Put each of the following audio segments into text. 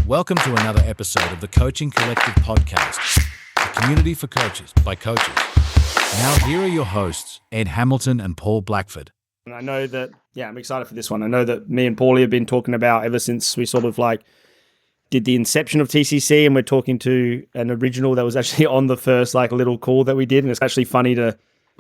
Welcome to another episode of the Coaching Collective podcast, a community for coaches by coaches. Now here are your hosts, Ed Hamilton and Paul Blackford. And I know that, I'm excited for this one. I know that me and Paulie have been talking about ever since we sort of did the inception of TCC, and we're talking to an original that was actually on the first little call that we did. And it's actually funny to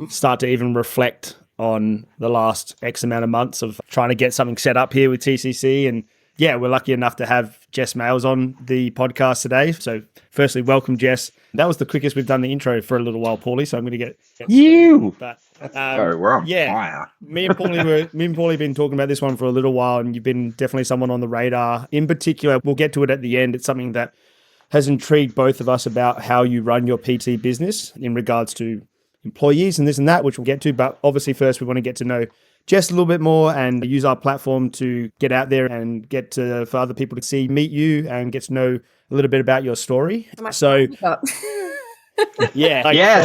start to even reflect on the last X amount of months of trying to get something set up here with TCC. And yeah, we're lucky enough to have Jess Males on the podcast today. So firstly, welcome, Jess. That was the quickest we've done the intro for a little while, Paulie. So I'm going to get you. But we're on fire. me and Paulie have been talking about this one for a little while, and you've been definitely someone on the radar. In particular, we'll get to it at the end. It's something that has intrigued both of us about how you run your PT business in regards to employees and this and that, which we'll get to. But obviously, first we want to get to know Jess a little bit more and use our platform to get out there and for other people to meet you and get to know a little bit about your story. So, it's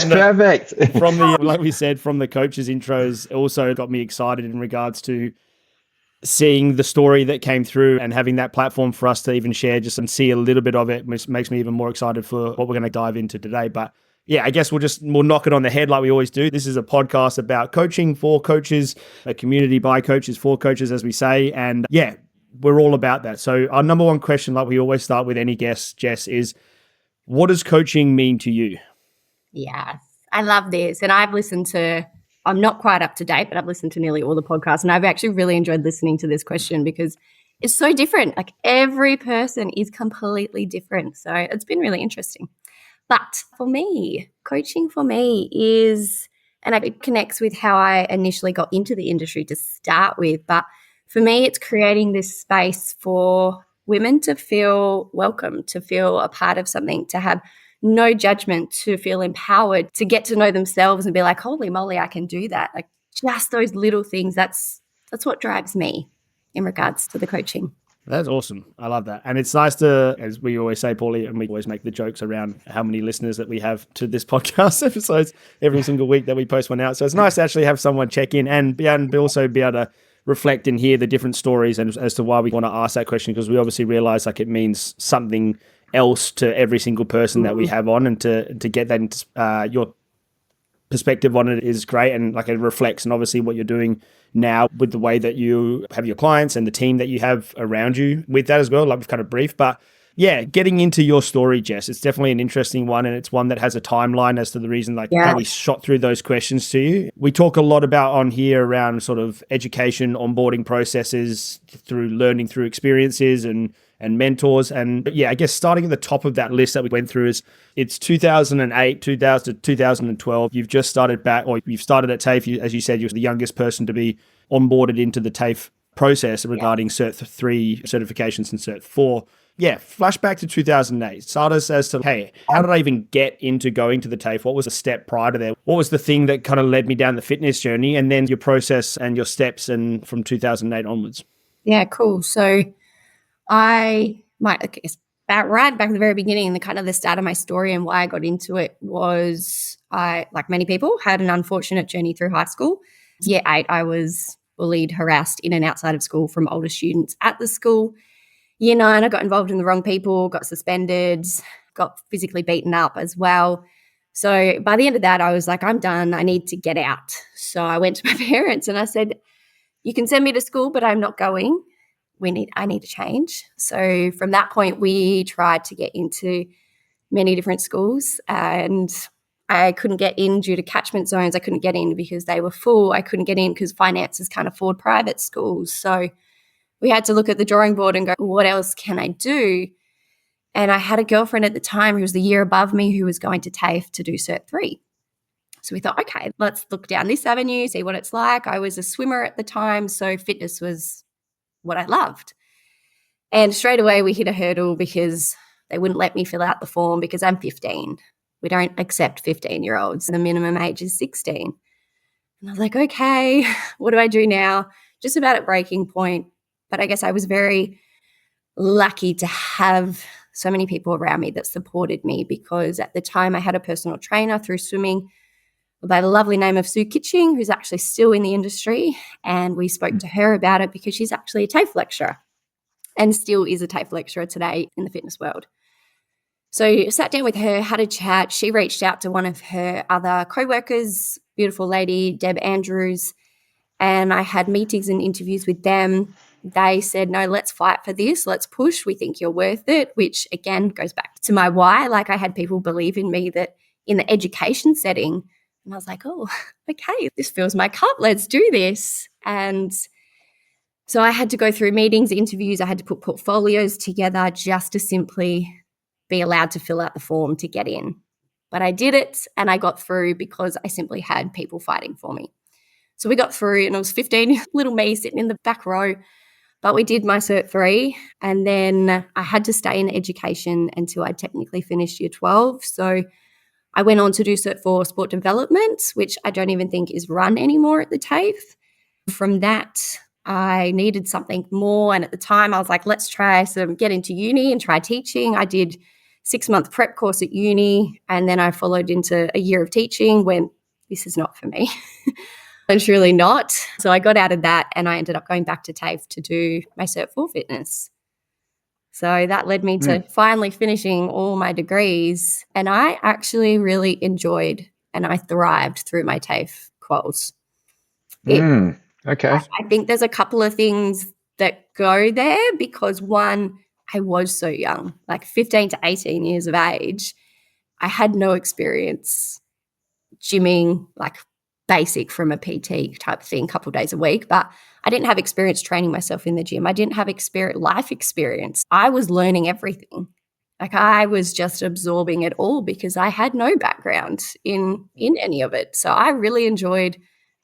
perfect. Like we said, from the coaches' intros, also got me excited in regards to seeing the story that came through and having that platform for us to even share just and see a little bit of it, which makes me even more excited for what we're going to dive into today. But yeah, I guess we'll knock it on the head like we always do. This is a podcast about coaching for coaches, a community by coaches for coaches, as we say. And yeah, we're all about that. So our number one question, like we always start with any guest, Jess, is what does coaching mean to you? Yes, I love this. And I'm not quite up to date, but I've listened to nearly all the podcasts. And I've actually really enjoyed listening to this question because it's so different. Like every person is completely different. So it's been really interesting. But for me, coaching for me is, and it connects with how I initially got into the industry to start with, but for me, it's creating this space for women to feel welcome, to feel a part of something, to have no judgment, to feel empowered, to get to know themselves and be like, holy moly, I can do that. Like just those little things, that's what drives me in regards to the coaching. That's awesome. I love that. And it's nice to, as we always say, Paulie, and we always make the jokes around how many listeners that we have to this podcast episodes every single week that we post one out. So it's nice to actually have someone check in and also be able to reflect and hear the different stories and as to why we want to ask that question, because we obviously realize it means something else to every single person that we have on, and to get that into, your perspective on it is great, and it reflects and obviously what you're doing now with the way that you have your clients and the team that you have around you with that as well. We've kind of briefed, but yeah, getting into your story, Jess, it's definitely an interesting one, and it's one that has a timeline as to the reason how we shot through those questions to you. We talk a lot about on here around sort of education, onboarding processes, through learning through experiences and mentors. And yeah, I guess starting at the top of that list that we went through is it's 2008, 2012. You've just started you've started at TAFE. As you said, you're the youngest person to be onboarded into the TAFE process regarding Cert 3 certifications and Cert 4. Yeah, flashback to 2008. Start us as to, hey, how did I even get into going to the TAFE? What was the step prior to there? What was the thing that kind of led me down the fitness journey? And then your process and your steps and from 2008 onwards. Yeah, cool. So I guess about right back at the very beginning, the kind of the start of my story and why I got into it was I, like many people, had an unfortunate journey through high school. Year 8, I was bullied, harassed in and outside of school from older students at the school. Year 9, I got involved in the wrong people, got suspended, got physically beaten up as well. So by the end of that, I was like, I'm done. I need to get out. So I went to my parents and I said, you can send me to school, but I'm not going. I need to change. So from that point, we tried to get into many different schools, and I couldn't get in due to catchment zones. I couldn't get in because they were full. I couldn't get in because finances can't afford private schools. So we had to look at the drawing board and go, what else can I do? And I had a girlfriend at the time who was the year above me who was going to TAFE to do Cert 3. So we thought, okay, let's look down this avenue, see what it's like. I was a swimmer at the time, so fitness was what I loved. And straight away we hit a hurdle because they wouldn't let me fill out the form because I'm 15. We don't accept 15-year-olds. The minimum age is 16. And I was like, okay, what do I do now? Just about at breaking point. But I guess I was very lucky to have so many people around me that supported me, because at the time I had a personal trainer through swimming by the lovely name of Sue Kitching, who's actually still in the industry. And we spoke to her about it because she's actually a TAFE lecturer. and still is a TAFE lecturer today in the fitness world. So I sat down with her, had a chat. She reached out to one of her other co-workers, beautiful lady, Deb Andrews, and I had meetings and interviews with them. They said, no, let's fight for this. Let's push. We think you're worth it, which again goes back to my why. Like I had people believe in me that in the education setting, and I was like, oh, okay, this fills my cup. Let's do this. And so I had to go through meetings, interviews. I had to put portfolios together just to simply be allowed to fill out the form to get in. But I did it and I got through because I simply had people fighting for me. So we got through and I was 15, little me sitting in the back row. But we did my Cert 3 and then I had to stay in education until I technically finished Year 12. So I went on to do Cert 4 Sport Development, which I don't even think is run anymore at the TAFE. From that, I needed something more. And at the time, I was like, let's get into uni and try teaching. I did 6-month prep course at uni. And then I followed into a year of teaching when this is not for me. And truly not. So I got out of that and I ended up going back to TAFE to do my Cert 4 fitness. So that led me to finally finishing all my degrees. And I actually really enjoyed and I thrived through my TAFE quals. Okay. I think there's a couple of things that go there because one, I was so young, like 15 to 18 years of age. I had no experience gymming, like basic from a PT type thing, a couple of days a week, but I didn't have experience training myself in the gym. I didn't have life experience. I was learning everything. Like I was just absorbing it all because I had no background in any of it. So I really enjoyed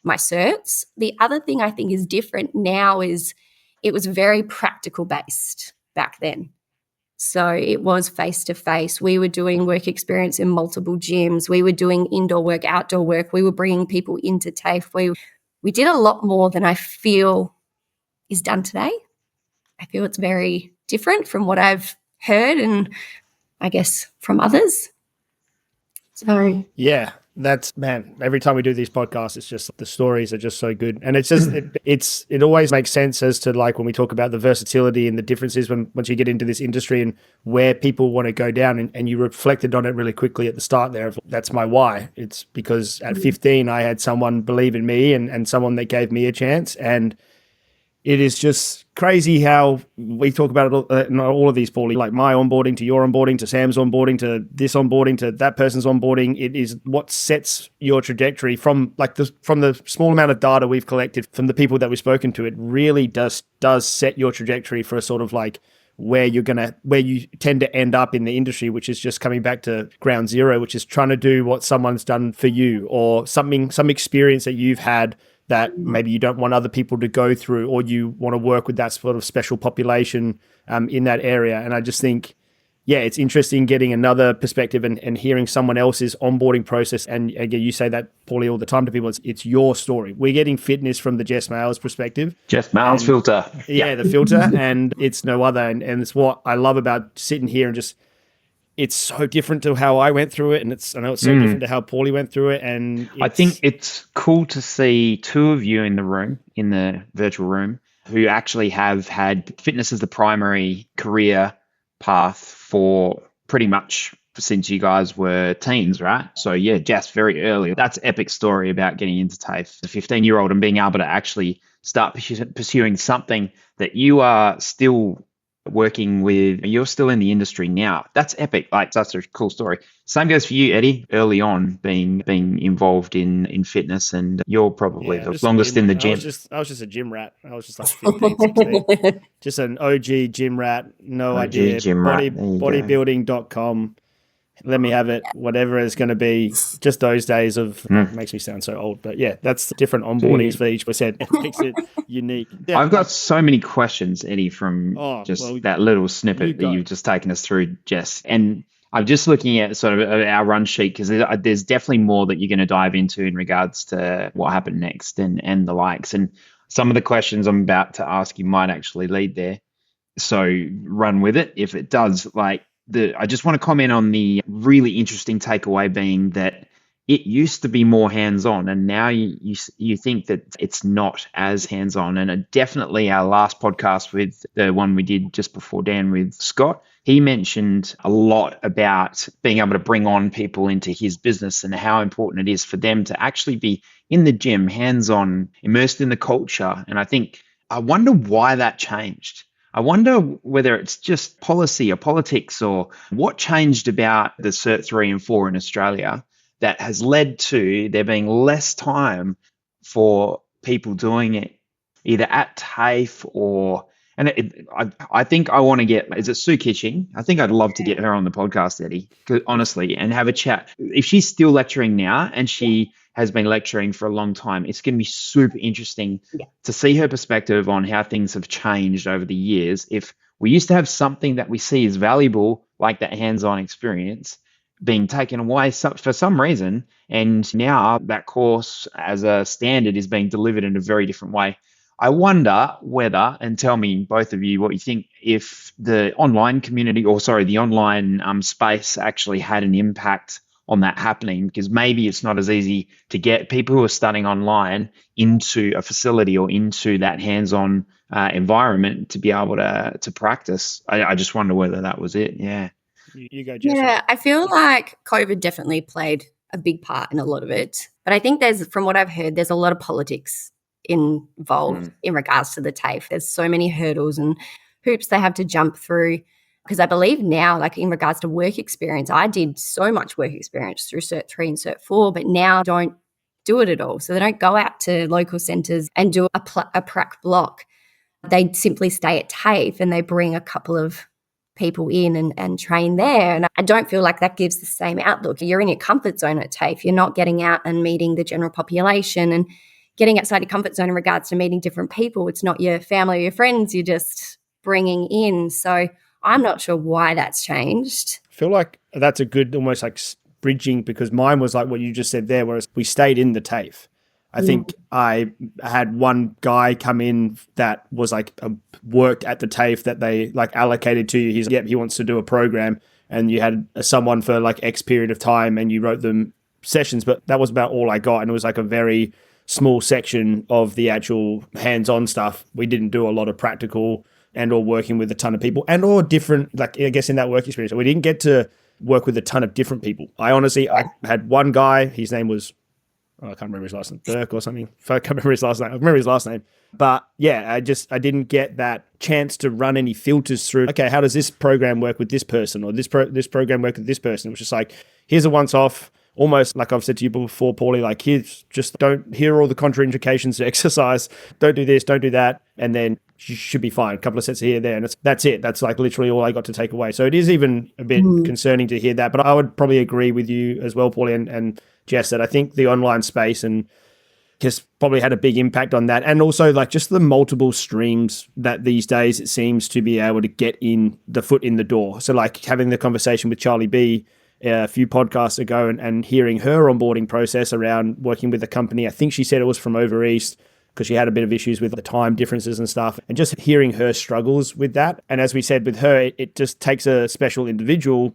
my certs. The other thing I think is different now is it was very practical based back then. So it was face-to-face. We were doing work experience in multiple gyms. We were doing indoor work, outdoor work. We were bringing people into TAFE. We did a lot more than I feel is done today. I feel it's very different from what I've heard and I guess from others. So yeah, every time we do these podcasts, it's just the stories are just so good. And it's just, it always makes sense as to like when we talk about the versatility and the differences once you get into this industry and where people want to go down and you reflected on it really quickly at the start there. That's my why. It's because at 15, I had someone believe in me and someone that gave me a chance. And it is just crazy how we talk about it in all of these, Paulie, like my onboarding to your onboarding to Sam's onboarding to this onboarding to that person's onboarding. It is what sets your trajectory from the small amount of data we've collected from the people that we've spoken to. It really does set your trajectory for a sort of like where you tend to end up in the industry, which is just coming back to ground zero, which is trying to do what someone's done for you or some experience that you've had that maybe you don't want other people to go through, or you want to work with that sort of special population in that area. And I just think, yeah, it's interesting getting another perspective and hearing someone else's onboarding process. And again, you say that, Paulie, all the time to people, it's your story. We're getting fitness from the Jess Males perspective. Jess Males filter. Yeah, the filter, and it's no other. And it's what I love about sitting here and just, it's so different to how I went through it, and I know it's so different to how Paulie went through it. And I think it's cool to see two of you in the room, in the virtual room, who actually have had fitness as the primary career path for pretty much since you guys were teens, right? So yeah, Jess, very early. That's an epic story about getting into TAFE, the 15-year-old, and being able to actually start pursuing something that you are still working with. You're still in the industry now. That's epic. Like, that's a cool story. Same goes for you, Eddie, early on being involved in fitness, and you're probably the longest in the gym. I was just a gym rat. I was just like 15, 16. Just an OG gym rat. No idea. Bodybuilding.com. Let me have it. Whatever it's going to be. Just those days of, makes me sound so old. But yeah, that's the different onboardings for each percent. It makes it unique. Yeah. I've got so many questions, Eddie, from that little snippet that you've just taken us through, Jess. And I'm just looking at sort of our run sheet because there's definitely more that you're going to dive into in regards to what happened next and the likes. And some of the questions I'm about to ask you might actually lead there. So run with it if it does. I just want to comment on the really interesting takeaway being that it used to be more hands-on, and now you think that it's not as hands-on. And definitely our last podcast with the one we did just before Dan with Scott, he mentioned a lot about being able to bring on people into his business and how important it is for them to actually be in the gym, hands-on, immersed in the culture. And I wonder why that changed. I wonder whether it's just policy or politics or what changed about the Cert 3 and 4 in Australia that has led to there being less time for people doing it either at TAFE or, and I think I want to get, is it Sue Kitching? I think I'd love to get her on the podcast, Eddie, honestly, and have a chat. If she's still lecturing now and she has been lecturing for a long time, it's going to be super interesting to see her perspective on how things have changed over the years. If we used to have something that we see as valuable, like that hands-on experience, being taken away for some reason, and now that course as a standard is being delivered in a very different way. I wonder whether, and tell me both of you what you think, if the online community, or sorry, the online space actually had an impact on that happening, because maybe it's not as easy to get people who are studying online into a facility or into that hands-on environment to be able to practice. I just wonder whether that was it. Yeah. You go, Jess. Yeah, I feel like COVID definitely played a big part in a lot of it. But I think from what I've heard, there's a lot of politics involved in regards to the TAFE. There's so many hurdles and hoops they have to jump through. Because I believe now, like in regards to work experience, I did so much work experience through Cert 3 and Cert 4, but now don't do it at all. So they don't go out to local centres and do a prac block. They simply stay at TAFE and they bring a couple of people in and train there. And I don't feel like that gives the same outlook. You're in your comfort zone at TAFE. You're not getting out and meeting the general population and getting outside your comfort zone in regards to meeting different people. It's not your family or your friends you're just bringing in. So I'm not sure why that's changed. I feel like that's a good almost like bridging, because mine was like what you just said there, whereas we stayed in the TAFE. I think I had one guy come in that was like worked at the TAFE that they like allocated to you. He wants to do a program, and you had someone for like X period of time and you wrote them sessions, but that was about all I got. And it was like a very small section of the actual hands-on stuff. We didn't do a lot of practical and or working with a ton of people and or different, like I guess in that work experience, we didn't get to work with a ton of different people. I had one guy, his name was, I can't remember his last name, Dirk or something. I can't remember his last name. I remember his last name. But yeah, I didn't get that chance to run any filters through, okay, how does this program work with this person, or this program work with this person? It was just like, here's a once off, almost like I've said to you before, Paulie, like here are all the contraindications to exercise. Don't do this, don't do that. And then you should be fine. A couple of sets here, there. And that's it. That's like literally all I got to take away. So it is even a bit concerning to hear that. But I would probably agree with you as well, Paulie, and Jess, that I think the online space and just probably had a big impact on that. And also like just the multiple streams that these days it seems to be able to get in the foot in the door. So like having the conversation with Charlie B a few podcasts ago and hearing her onboarding process around working with a company. I think she said it was from over East because she had a bit of issues with the time differences and stuff, and just hearing her struggles with that. And as we said with her, it just takes a special individual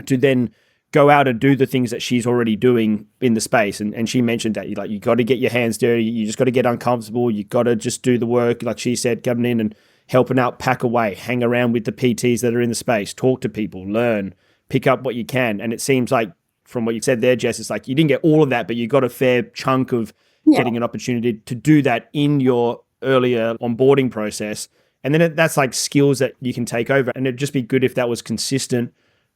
to then go out and do the things that she's already doing in the space. And she mentioned that you got to get your hands dirty. You just got to get uncomfortable. You got to just do the work. Like she said, coming in and helping out, pack away, hang around with the PTs that are in the space, talk to people, learn, pick up what you can. And it seems like from what you said there, Jess, it's like you didn't get all of that, but you got a fair chunk of getting an opportunity to do that in your earlier onboarding process. And then that's like skills that you can take over. And it'd just be good if that was consistent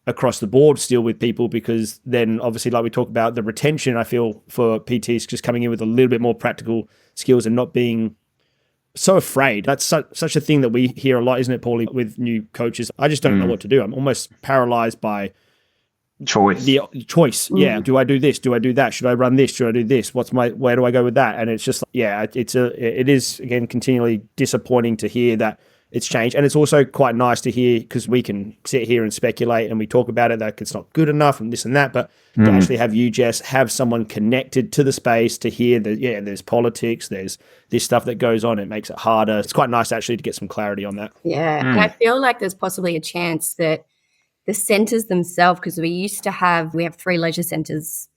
across the board still with people, because then obviously like we talked about the retention, I feel for PTs just coming in with a little bit more practical skills and not being so afraid. That's such a thing that we hear a lot, isn't it, Paulie, with new coaches? I just don't know what to do. I'm almost paralyzed by choice. The choice. Yeah. Do I do this? Do I do that? Should I run this? Should I do this? Where do I go with that? And it's just, it is again, continually disappointing to hear that it's changed. And it's also quite nice to hear, because we can sit here and speculate and we talk about it, that it's not good enough and this and that, but to actually have you, Jess, have someone connected to the space to hear that, there's politics, there's this stuff that goes on, it makes it harder. It's quite nice actually to get some clarity on that. Yeah. And I feel like there's possibly a chance that the centres themselves, because we have 3 leisure centres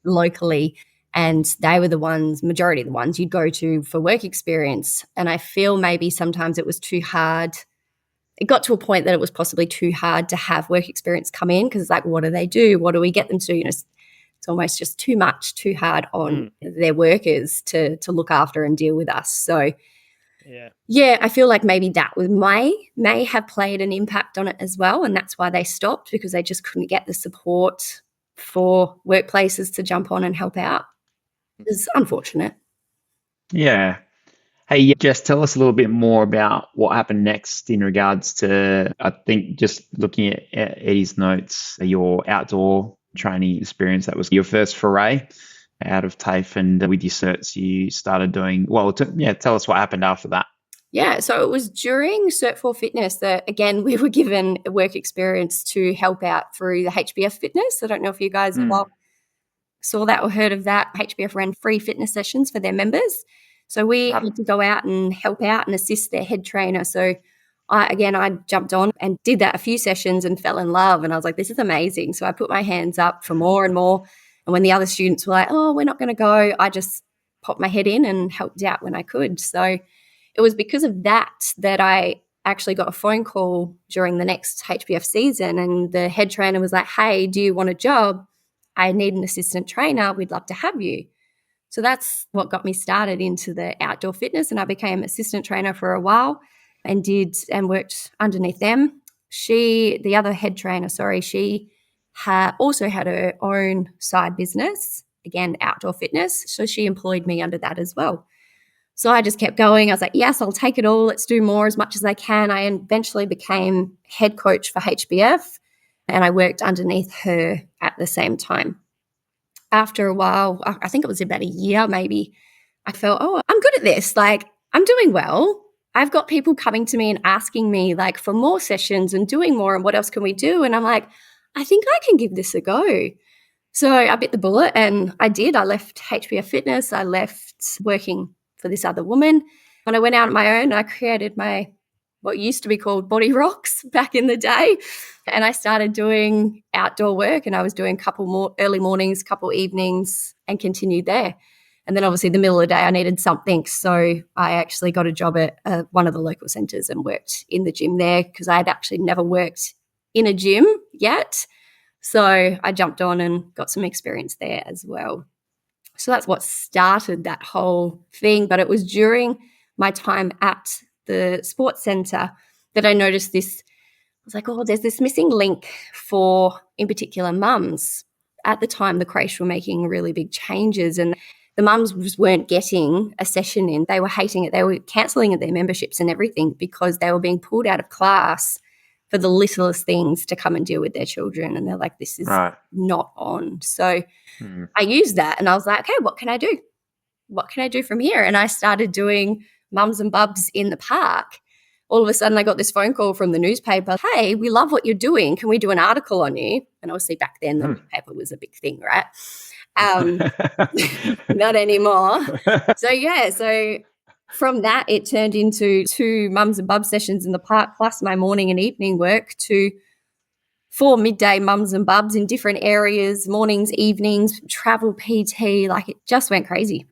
locally. And they were the ones, majority of the ones you'd go to for work experience. And I feel maybe sometimes it was too hard. It got to a point that it was possibly too hard to have work experience come in, because it's like, what do they do? What do we get them to do? It's almost just too much, too hard on their workers to look after and deal with us. So yeah, I feel like maybe that was may have played an impact on it as well. And that's why they stopped, because they just couldn't get the support for workplaces to jump on and help out. It's unfortunate. Yeah. Hey, Jess, tell us a little bit more about what happened next in regards to, I think, just looking at Eddie's notes, your outdoor training experience. That was your first foray out of TAFE, and with your certs, you started doing, tell us what happened after that. Yeah, so it was during Cert 4 Fitness that, again, we were given work experience to help out through the HBF Fitness. I don't know if you guys saw that or heard of that. HBF ran free fitness sessions for their members. So we had to go out and help out and assist their head trainer. So I jumped on and did that a few sessions and fell in love. And I was like, this is amazing. So I put my hands up for more and more. And when the other students were like, oh, we're not going to go, I just popped my head in and helped out when I could. So it was because of that I actually got a phone call during the next HBF season. And the head trainer was like, hey, do you want a job? I need an assistant trainer. We'd love to have you. So that's what got me started into the outdoor fitness, and I became assistant trainer for a while and worked underneath them. The other head trainer, she also had her own side business, again, outdoor fitness. So she employed me under that as well. So I just kept going. I was like, yes, I'll take it all. Let's do more as much as I can. I eventually became head coach for HBF, and I worked underneath her at the same time. After a while, I think it was about a year maybe, I felt, oh, I'm good at this. Like, I'm doing well. I've got people coming to me and asking me like for more sessions and doing more and what else can we do? And I'm like, I think I can give this a go. So I bit the bullet and I did. I left HBF Fitness. I left working for this other woman. When I went out on my own, I created what used to be called Body Rocks back in the day. And I started doing outdoor work, and I was doing a couple more early mornings, couple evenings, and continued there. And then obviously the middle of the day, I needed something. So I actually got a job at one of the local centres and worked in the gym there, because I had actually never worked in a gym yet. So I jumped on and got some experience there as well. So that's what started that whole thing. But it was during my time at the sports centre that I noticed this. I was like, oh, there's this missing link for, in particular, mums. At the time, the creche were making really big changes, and the mums just weren't getting a session in. They were hating it. They were cancelling their memberships and everything because they were being pulled out of class for the littlest things to come and deal with their children. And they're like, this is not on. So I used that, and I was like, okay, what can I do? What can I do from here? And I started doing mums and bubs in the park. All of a sudden, I got this phone call from the newspaper. Hey, we love what you're doing. Can we do an article on you? And obviously back then, the newspaper was a big thing, right? Not anymore. So from that, it turned into 2 mums and bubs sessions in the park, plus my morning and evening work, to 4 midday mums and bubs in different areas, mornings, evenings, travel PT. Like, it just went crazy.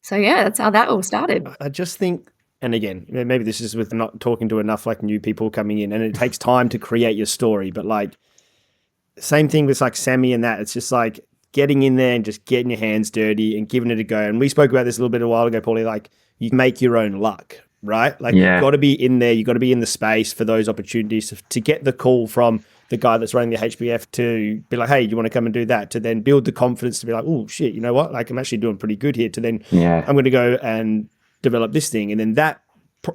So yeah, that's how that all started. I just think, and again, maybe this is with not talking to enough like new people coming in, and it takes time to create your story, but like same thing with like Sammy and that. It's just like getting in there and just getting your hands dirty and giving it a go. And we spoke about this a little bit a while ago, Paulie, like you make your own luck, right? Like you've got to be in there. You've got to be in the space for those opportunities to get the call from the guy that's running the HBF to be like, hey, you want to come and do that? To then build the confidence to be like, oh shit, you know what? Like I'm actually doing pretty good here. To then I'm going to go and develop this thing. And then that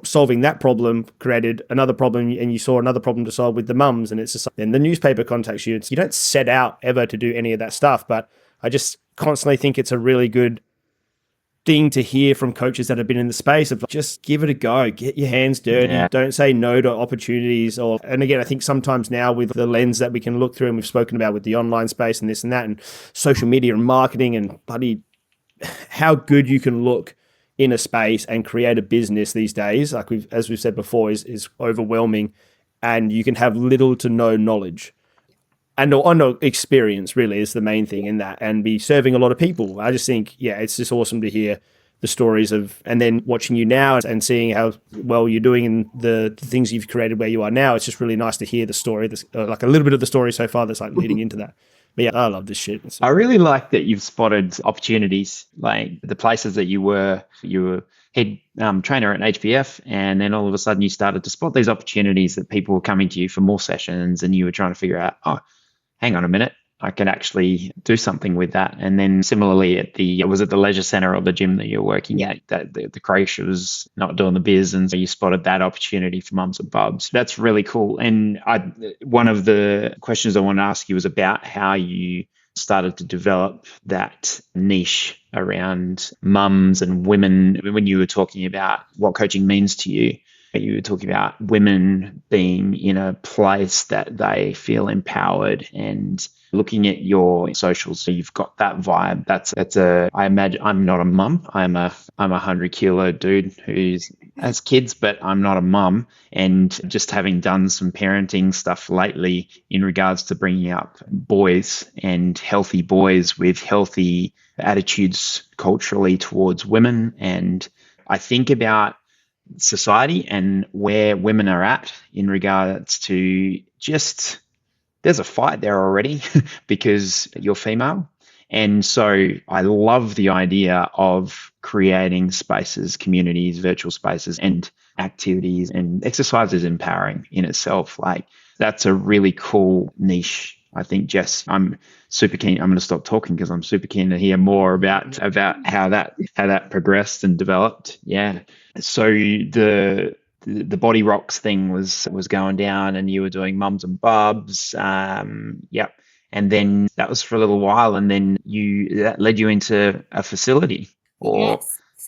solving that problem created another problem, and you saw another problem to solve with the mums. And it's just, then the newspaper contacts you. You don't set out ever to do any of that stuff, but I just constantly think it's a really good thing to hear from coaches that have been in the space of just give it a go, get your hands dirty. Don't say no to opportunities. And again, I think sometimes now with the lens that we can look through, and we've spoken about with the online space and this and that and social media and marketing and bloody how good you can look in a space and create a business these days, like as we've said before, is overwhelming, and you can have little to no knowledge. and on the experience really is the main thing in that, and be serving a lot of people. I just think, yeah, it's just awesome to hear the stories of, and then watching you now and seeing how well you're doing in the things you've created where you are now. It's just really nice to hear the story, like a little bit of the story so far that's like leading into that. But yeah, I love this shit. I really like that you've spotted opportunities, like the places that you were head trainer at HBF, and then all of a sudden you started to spot these opportunities that people were coming to you for more sessions, and you were trying to figure out, oh, hang on a minute, I could actually do something with that. And then similarly at was it the leisure center or the gym that you're working at, that the creche was not doing the biz, and so you spotted that opportunity for mums and bubs. That's really cool. And one of the questions I want to ask you was about how you started to develop that niche around mums and women. When you were talking about what coaching means to you, you were talking about women being in a place that they feel empowered, and looking at your socials, so you've got that vibe. I imagine, I'm not a mum. I'm a 100-kilo dude who has kids, but I'm not a mum. And just having done some parenting stuff lately in regards to bringing up boys and healthy boys with healthy attitudes culturally towards women, and I think about society and where women are at in regards to just, there's a fight there already because you're female. And so I love the idea of creating spaces, communities, virtual spaces, and activities, and exercise is empowering in itself. Like, that's a really cool niche. I think, Jess, I'm super keen. I'm going to stop talking because I'm super keen to hear more about how that progressed and developed. Yeah. So the Body Rocks thing was going down, and you were doing mums and bubs. Yep. And then that was for a little while, and then that led you into a facility, or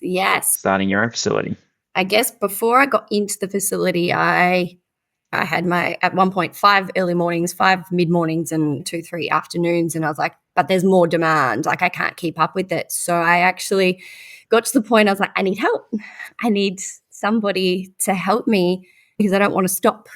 yes, starting your own facility. I guess before I got into the facility, I had at one point 5 early mornings, 5 mid mornings, and 2-3 afternoons. And I was like, but there's more demand. Like, I can't keep up with it. So I actually got to the point I was like, I need help. I need somebody to help me because I don't want to stop.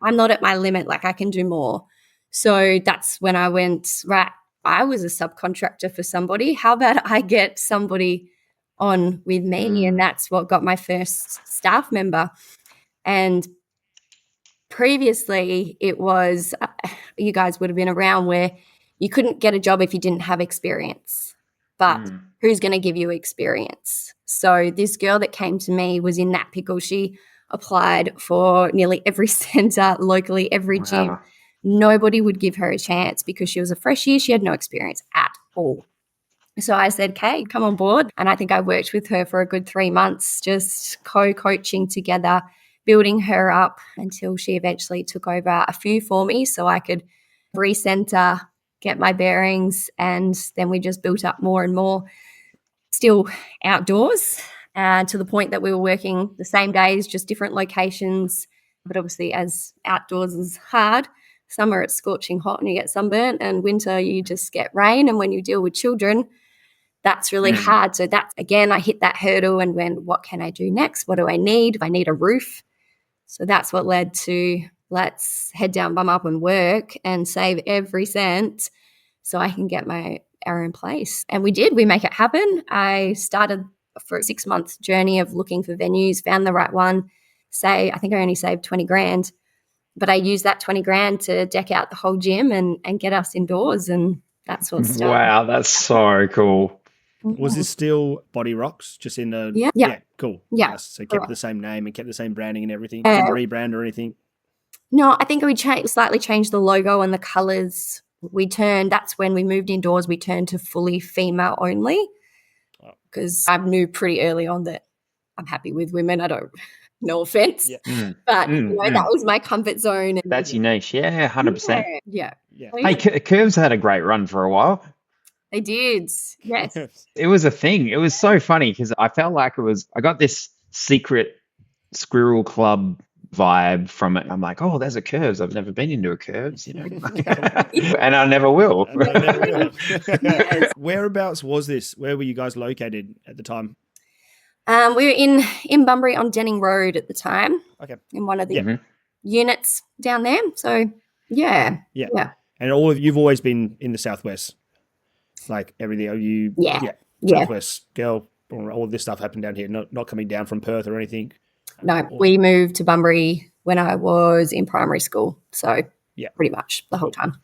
I'm not at my limit. Like, I can do more. So that's when I went, right, I was a subcontractor for somebody. How about I get somebody on with me? And that's what got my first staff member. And previously it was, you guys would have been around, where you couldn't get a job if you didn't have experience. But who's going to give you experience? So this girl that came to me was in that pickle. She applied for nearly every centre locally, every gym. Nobody would give her a chance because she was a freshie. She had no experience at all. So I said, "Okay, come on board." And I think I worked with her for a good 3 months, just co-coaching together, building her up until she eventually took over a few for me so I could recenter, get my bearings, and then we just built up more and more, still outdoors, to the point that we were working the same days, just different locations. But obviously, as outdoors is hard, summer it's scorching hot and you get sunburnt, and winter you just get rain. And when you deal with children, that's really hard. So that's, again, I hit that hurdle and went, what can I do next? What do I need? I need a roof. So that's what led to, let's head down, bum up and work and save every cent so I can get our own place. And we did. We make it happen. I started for a 6-month journey of looking for venues, found the right one. I think I only saved 20 grand, but I used that 20 grand to deck out the whole gym and get us indoors. And that's what started. Wow, that's so cool. Was this still Body Rocks? Just in the Yeah, cool. Yeah. Nice. So kept the same name and kept the same branding and everything. Didn't rebrand or anything. No, I think we slightly changed the logo and the colours. That's when we moved indoors. We turned to fully female only, because I knew pretty early on that I'm happy with women. I don't, no offense, but that was my comfort zone. That's your niche. Yeah, 100%. Yeah. Hey, Curves had a great run for a while. They did. Yes. It was a thing. It was so funny because I felt like I got this secret squirrel club vibe from it. I'm like, oh, there's a Curves. I've never been into a Curves, and I never will. Yes. Whereabouts was this? Where were you guys located at the time? We were in Bunbury on Denning Road at the time. Okay. In one of the units down there. So, yeah. And you've always been in the Southwest, like everything. Are you, Yeah. Southwest girl, all this stuff happened down here, not coming down from Perth or anything. No, we moved to Bunbury when I was in primary school. So pretty much the whole time.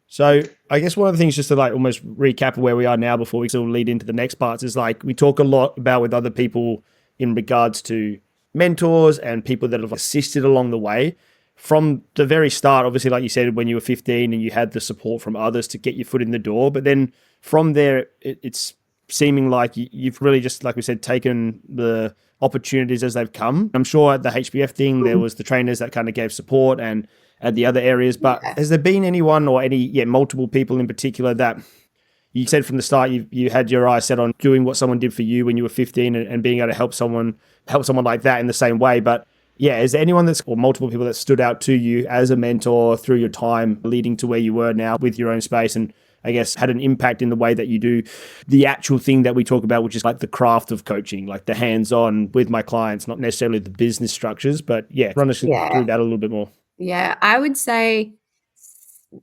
So I guess one of the things, just to like almost recap where we are now before we still lead into the next parts, is like we talk a lot about with other people in regards to mentors and people that have assisted along the way from the very start. Obviously, like you said, when you were 15 and you had the support from others to get your foot in the door. But then from there, it's seeming like you've really just, like we said, taken the opportunities as they've come. I'm sure at the HBF thing, there was the trainers that kind of gave support and at the other areas. But has there been anyone or multiple people in particular that you said from the start you had your eyes set on doing what someone did for you when you were 15 and being able to help someone like that in the same way? But is there anyone or multiple people that stood out to you as a mentor through your time leading to where you were now with your own space, and I guess had an impact in the way that you do the actual thing that we talk about, which is like the craft of coaching, like the hands-on with my clients, not necessarily the business structures, but run us through that a little bit more. Yeah, I would say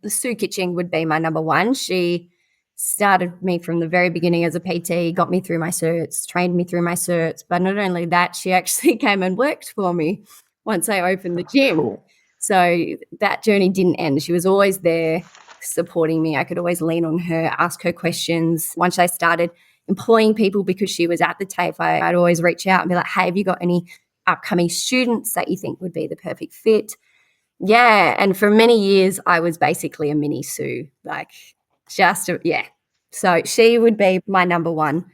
Sue Kitching would be my number one. She started me from the very beginning as a PT, got me through my certs, trained me through my certs. But not only that, she actually came and worked for me once I opened the gym. Cool. So that journey didn't end. She was always there supporting me. I could always lean on her, ask her questions. Once I started employing people, because she was at the TAFE, I'd always reach out and be like, hey, have you got any upcoming students that you think would be the perfect fit? Yeah. And for many years, I was basically a mini Sue, So she would be my number one.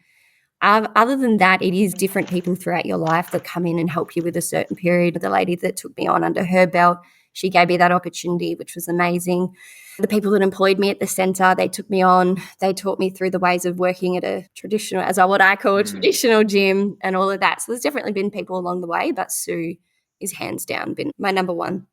Other than that, it is different people throughout your life that come in and help you with a certain period. The lady that took me on under her belt, she gave me that opportunity, which was amazing. The people that employed me at the centre, they took me on. They taught me through the ways of working at a traditional, what I call a traditional gym and all of that. So there's definitely been people along the way, but Sue is hands down been my number one.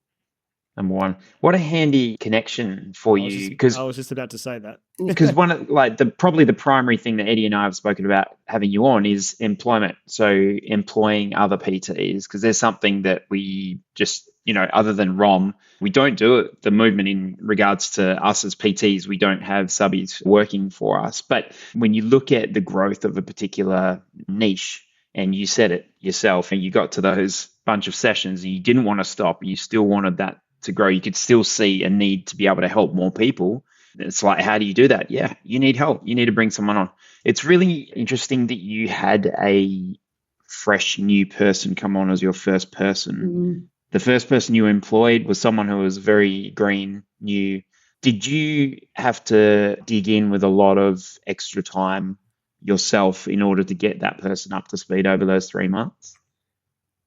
Number one. What a handy connection for you. Because I was just about to say that. Because probably the primary thing that Eddie and I have spoken about having you on is employment. So employing other PTs, because there's something that we just, other than ROM, we don't do it. The movement in regards to us as PTs, we don't have subbies working for us. But when you look at the growth of a particular niche, and you said it yourself, and you got to those bunch of sessions and you didn't want to stop, you still wanted that to grow. You could still see a need to be able to help more people. It's like, how do you do that? Yeah, you need help. You need to bring someone on. It's really interesting that you had a fresh new person come on as your first person. Mm-hmm. The first person you employed was someone who was very green, new. Did you have to dig in with a lot of extra time yourself in order to get that person up to speed over those 3 months?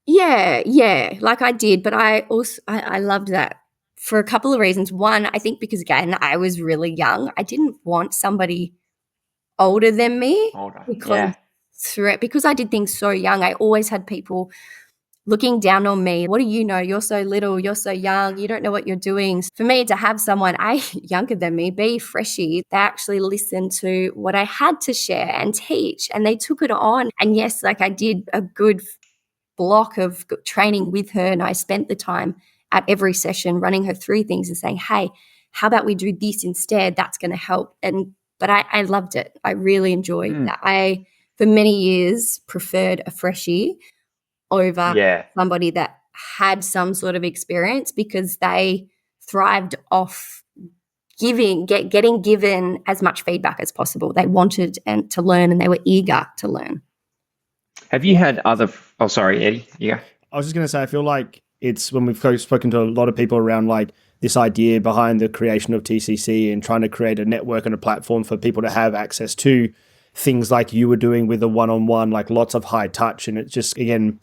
Yeah, like I did, but I loved that for a couple of reasons. One, I think because, again, I was really young. I didn't want somebody older than me because I did things so young. I always had people looking down on me. What do you know? You're so little. You're so young. You don't know what you're doing. For me to have someone younger than me be freshie, they actually listened to what I had to share and teach, and they took it on. And yes, like I did a good block of training with her, and I spent the time at every session running her through things and saying, hey, how about we do this instead? That's going to help. But I loved it. I really enjoyed that. I, for many years, preferred a freshie over somebody that had some sort of experience, because they thrived off getting given as much feedback as possible. They wanted to learn, and they were eager to learn. Have you had other... Oh, sorry, Eddie. Yeah. I was just going to say, I feel like it's when we've spoken to a lot of people around like this idea behind the creation of TCC and trying to create a network and a platform for people to have access to things like you were doing with a one-on-one, like lots of high touch. And it just, again,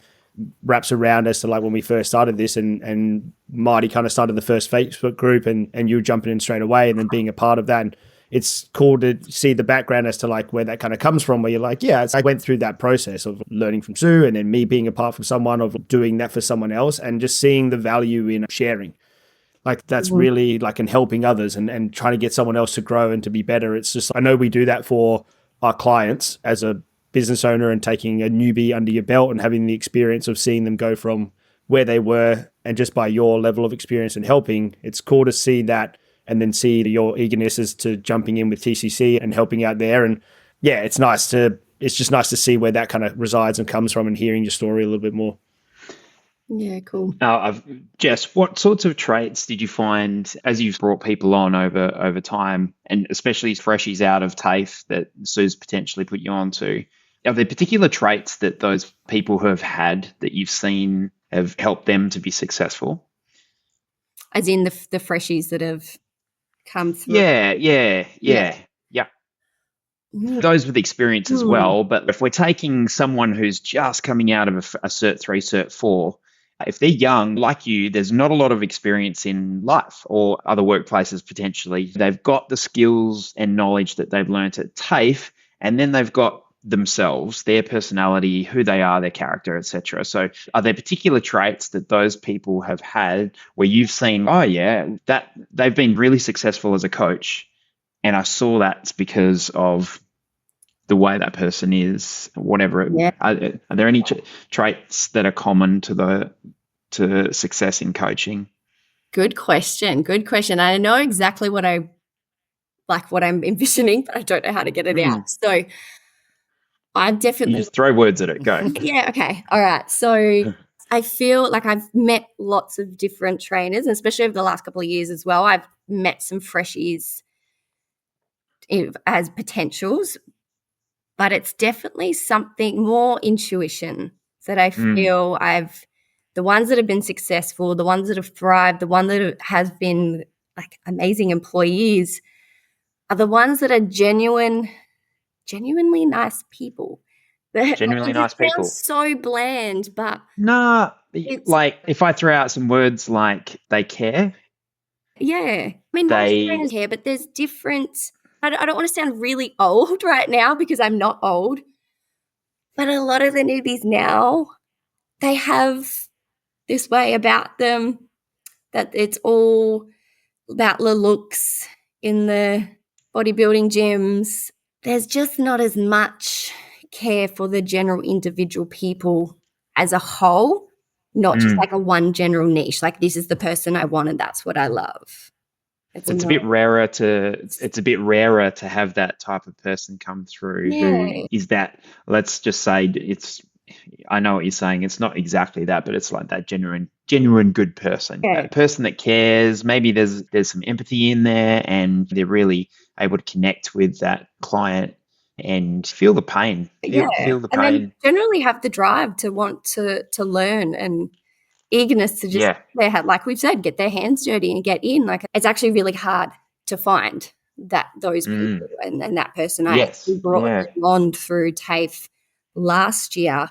wraps around as to like when we first started this and Marty kind of started the first Facebook group and you were jumping in straight away and then being a part of that. And it's cool to see the background as to like where that kind of comes from, where you're like, I went through that process of learning from Sue and then me being a part from someone, of doing that for someone else, and just seeing the value in sharing. Like that's really like in helping others and trying to get someone else to grow and to be better. It's just, I know we do that for our clients as a business owner, and taking a newbie under your belt and having the experience of seeing them go from where they were, and just by your level of experience and helping, it's cool to see that and then see your eagerness as to jumping in with TCC and helping out there. And yeah, it's just nice to see where that kind of resides and comes from, and hearing your story a little bit more. Yeah, cool. Jess, what sorts of traits did you find as you've brought people on over time, and especially freshies out of TAFE that Sue's potentially put you on to? Are there particular traits that those people have had that you've seen have helped them to be successful? As in the freshies that have come through. Yeah. Those with experience as well. But if we're taking someone who's just coming out of a Cert 3, Cert 4, if they're young, like you, there's not a lot of experience in life or other workplaces potentially. They've got the skills and knowledge that they've learnt at TAFE, and then they've got themselves, their personality, who they are, their character, etc. So are there particular traits that those people have had where you've seen, oh yeah, that they've been really successful as a coach, and I saw that's because of the way that person is, whatever. Yeah. Are there any traits that are common to success in coaching? Good question. I know exactly what I'm envisioning, but I don't know how to get it out. So I've definitely You just throw words at it. Go. Yeah. Okay. All right. So I feel like I've met lots of different trainers, and especially over the last couple of years as well. I've met some freshies as potentials, but it's definitely something more intuition that I feel the ones that have been successful, the ones that have thrived, the ones that have been like amazing employees are the ones that are genuinely nice people. Genuinely nice people. Sounds so bland, but Nah, like if I throw out some words like they care. Yeah. I mean, most trainers care, but there's different. I don't want to sound really old right now because I'm not old, but a lot of the newbies now, they have this way about them that it's all about the looks in the bodybuilding gyms. There's just not as much care for the general individual people as a whole, not just like a one general niche, like this is the person I want and that's what I love. It's a bit rarer to have that type of person come through who is that, let's just say I know what you're saying, it's not exactly that, but it's like that genuine good person. A person that cares, maybe there's some empathy in there and they're really able to connect with that client and feel the pain. Feel the pain. And then generally have the drive to want to learn and eagerness to just like we've said, get their hands dirty and get in. Like it's actually really hard to find those people and that person. I actually brought on through TAFE last year,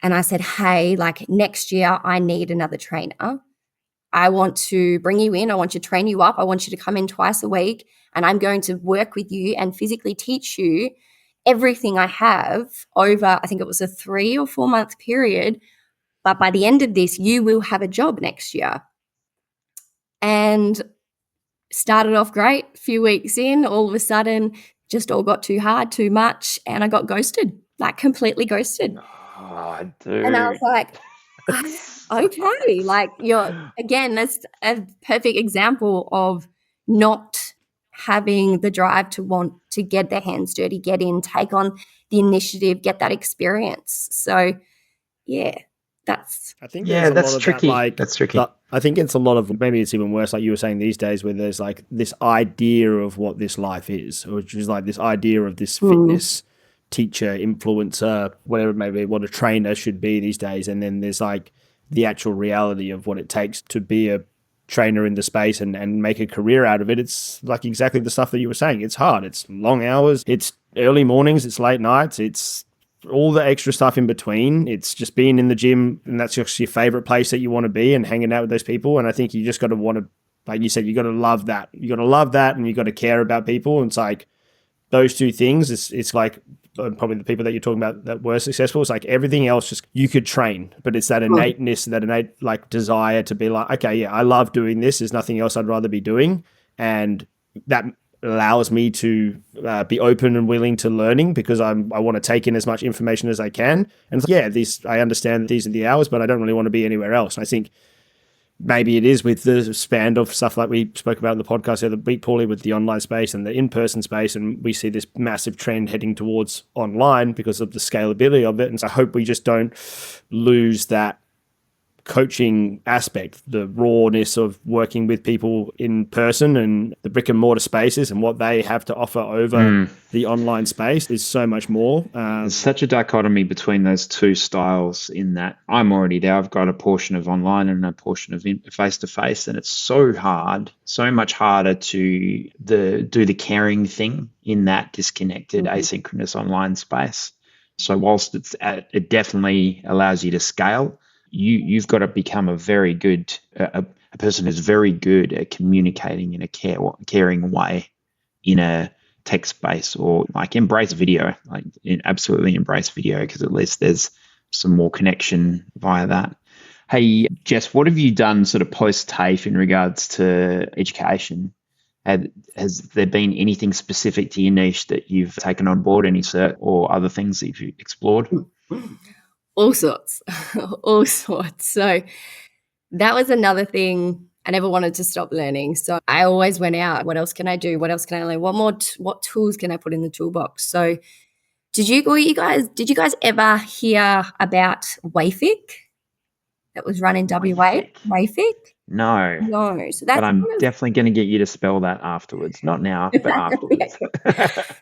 and I said, hey, like next year I need another trainer. I want to bring you in. I want to train you up. I want you to come in twice a week, and I'm going to work with you and physically teach you everything I have over, I think it was a 3 or 4 month period. But by the end of this, you will have a job next year. And started off great. A few weeks in, all of a sudden, just all got too hard, too much, and I got ghosted, like completely ghosted. Oh, dude. And I was like, okay, like that's a perfect example of not having the drive to want to get their hands dirty, get in, take on the initiative, get that experience. So, yeah. That's tricky. That's tricky. I think it's a lot of, maybe it's even worse, like you were saying these days, where there's like this idea of what this life is, which is like this idea of this fitness teacher, influencer, whatever it may be, what a trainer should be these days. And then there's like the actual reality of what it takes to be a trainer in the space and make a career out of it. It's like exactly the stuff that you were saying. It's hard. It's long hours. It's early mornings. It's late nights. It's all the extra stuff in between. It's just being in the gym, and that's just your favorite place that you want to be and hanging out with those people. And I think you just got to want to, like you said, you got to love that. You got to love that, and you got to care about people. And it's like those two things. It's like probably the people that you're talking about that were successful. It's like everything else, just you could train, but it's that innateness, that innate like desire to be like, okay, yeah, I love doing this. There's nothing else I'd rather be doing, and that allows me to be open and willing to learning because I want to take in as much information as I can. And I understand that these are the hours, but I don't really want to be anywhere else. And I think maybe it is with the span of stuff like we spoke about in the podcast the other week, Paulie, with the online space and the in-person space, and we see this massive trend heading towards online because of the scalability of it. And so I hope we just don't lose that coaching aspect, the rawness of working with people in person and the brick and mortar spaces and what they have to offer over the online space is so much more. There's such a dichotomy between those two styles in that I'm already there. I've got a portion of online and a portion of face-to-face, and it's so hard, so much harder to do the caring thing in that disconnected asynchronous online space. So whilst it definitely allows you to scale, you've got to become a very good a person who's very good at communicating in a caring way in a text space, or like embrace video, like absolutely embrace video, because at least there's some more connection via that. Hey, Jess, what have you done sort of post TAFE in regards to education? Has there been anything specific to your niche that you've taken on board, any cert or other things that you've explored? All sorts, all sorts. So that was another thing. I never wanted to stop learning. So I always went out. What else can I do? What else can I learn? What tools can I put in the toolbox? So did you guys ever hear about Wayfic that was run in WA? Wayfic? No. So that's, but I'm definitely going to get you to spell that afterwards. Not now, but afterwards.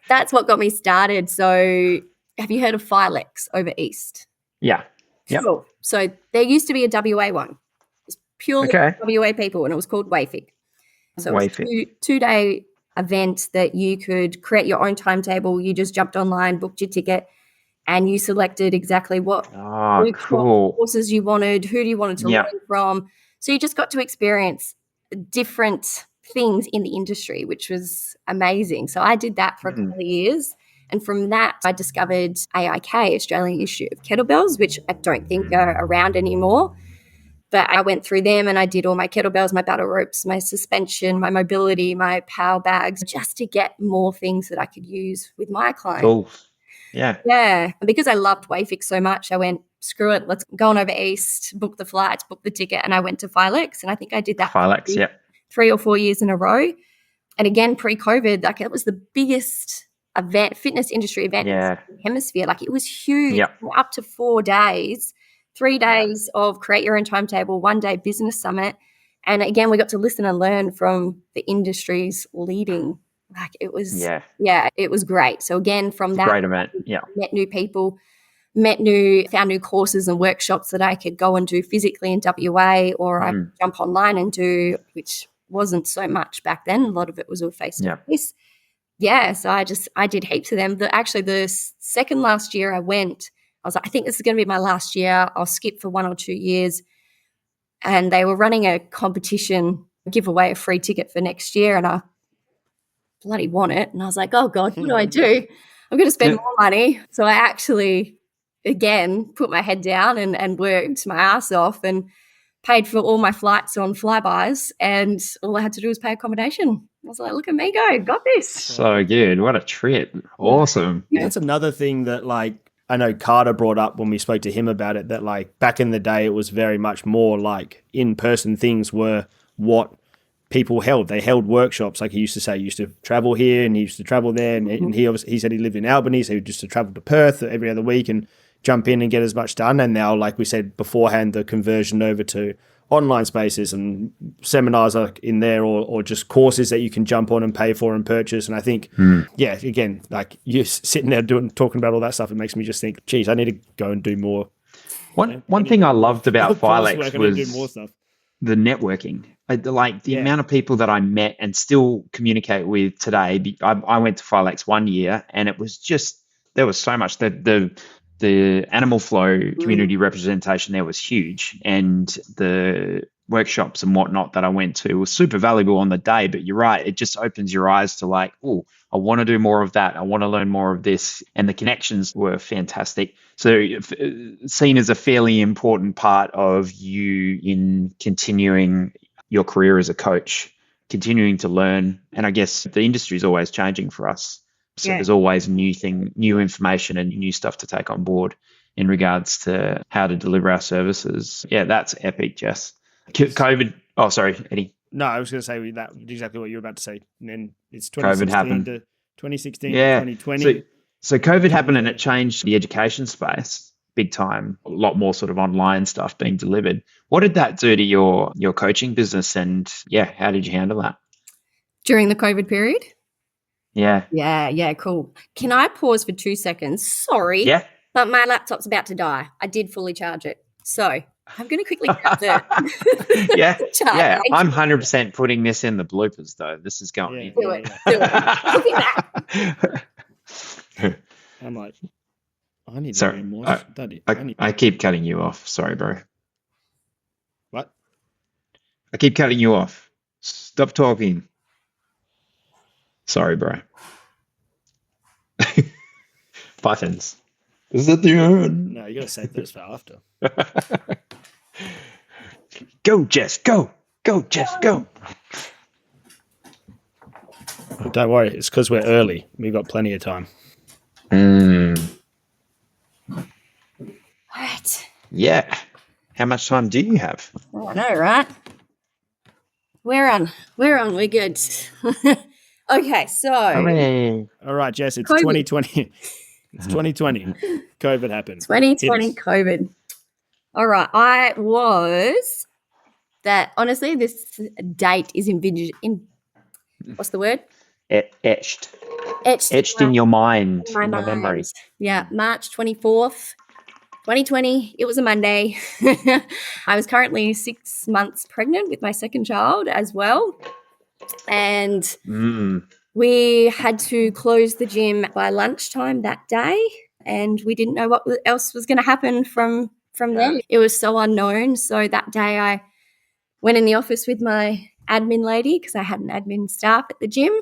That's what got me started. So have you heard of Filex over East? Yeah. Yep. Cool. So there used to be a WA one. It's purely WA people, and it was called Wayfic. So it was a 2-day event that you could create your own timetable. You just jumped online, booked your ticket, and you selected exactly what courses you wanted, who do you wanted to learn from. So you just got to experience different things in the industry, which was amazing. So I did that for a couple of years. And from that, I discovered AIK, Australian Institute of Kettlebells, which I don't think are around anymore. But I went through them and I did all my kettlebells, my battle ropes, my suspension, my mobility, my power bags, just to get more things that I could use with my clients. Cool. Yeah. Yeah. And because I loved Wayfic so much, I went, screw it, let's go on over East, book the flights, book the ticket. And I went to Filex. And I think I did that 3 or 4 years in a row. And again, pre-COVID, like it was the biggest fitness industry event in the hemisphere. Like it was huge. Up to 4 days, 3 days of create your own timetable, 1 day business summit. And again, we got to listen and learn from the industry's leading. Like it was, it was great. So again, from that, great event. Met new people, found new courses and workshops that I could go and do physically in WA, or I could jump online and do, which wasn't so much back then. A lot of it was all face to face. Yeah, so I did heaps of them. Actually, the second last year I went, I was like, I think this is going to be my last year. I'll skip for 1 or 2 years. And they were running a competition, give away a free ticket for next year, and I bloody want it. And I was like, oh God, what do I do? I'm going to spend more money. So I actually, again, put my head down and worked my ass off and paid for all my flights on flybys, and all I had to do was pay accommodation. I was like, look at me go, got this. So good. What a trip. Awesome. Yeah. That's another thing that like I know Carter brought up when we spoke to him about it, that like back in the day it was very much more like in-person things were what people held. They held workshops, like he used to say. He used to travel here and he used to travel there, and he said he lived in Albany, so he used to travel to Perth every other week and jump in and get as much done. And now, like we said beforehand, the conversion over to online spaces and seminars are in there, or just courses that you can jump on and pay for and purchase. And I think, again, like you're sitting there talking about all that stuff, it makes me just think, geez, I need to go and do more. One thing I loved about Filex was do more stuff. The networking. The amount of people that I met and still communicate with today. I went to Filex 1 year, and it was just, there was so much. The animal flow community representation there was huge, and the workshops and whatnot that I went to was super valuable on the day. But you're right, it just opens your eyes to like, oh, I want to do more of that. I want to learn more of this. And the connections were fantastic. So seen as a fairly important part of you in continuing your career as a coach, continuing to learn. And I guess the industry is always changing for us. So there's always new information and new stuff to take on board in regards to how to deliver our services. Yeah, that's epic, Jess. COVID. Oh, sorry, Eddie. No, I was going to say that exactly what you were about to say. And then it's COVID 2016 happened. to 2016 to Yeah. 2020. So COVID happened and it changed the education space big time. A lot more sort of online stuff being delivered. What did that do to your coaching business? And yeah, how did you handle that? During the COVID period? Yeah. Yeah, cool. Can I pause for 2 seconds? Sorry. Yeah. But my laptop's about to die. I did fully charge it. So I'm going to quickly grab the Yeah. charge. Yeah. I'm 100% putting this in the bloopers though. This is going in. Do it. I'll be back. I'm like, I need to Sorry. do more. I keep cutting you off. Sorry, bro. What? I keep cutting you off. Stop talking. Sorry, bro. Buttons. Is that the end? No, you got to save those for after. Go, Jess. Go. Go, Jess. Go. Don't worry, it's because we're early. We've got plenty of time. Right. Yeah. How much time do you have? I know, right? We're on. We're good. Okay, so All right, Jess, it's COVID. 2020. It's 2020. COVID happened. 2020 COVID. All right, honestly, this date is what's the word? Etched Etched in your mind, my in your mind. memory. Yeah, March 24th, 2020. It was a Monday. I was currently 6 months pregnant with my second child as well. And we had to close the gym by lunchtime that day. And we didn't know what else was going to happen from there. It was so unknown. So that day I went in the office with my admin lady because I had an admin staff at the gym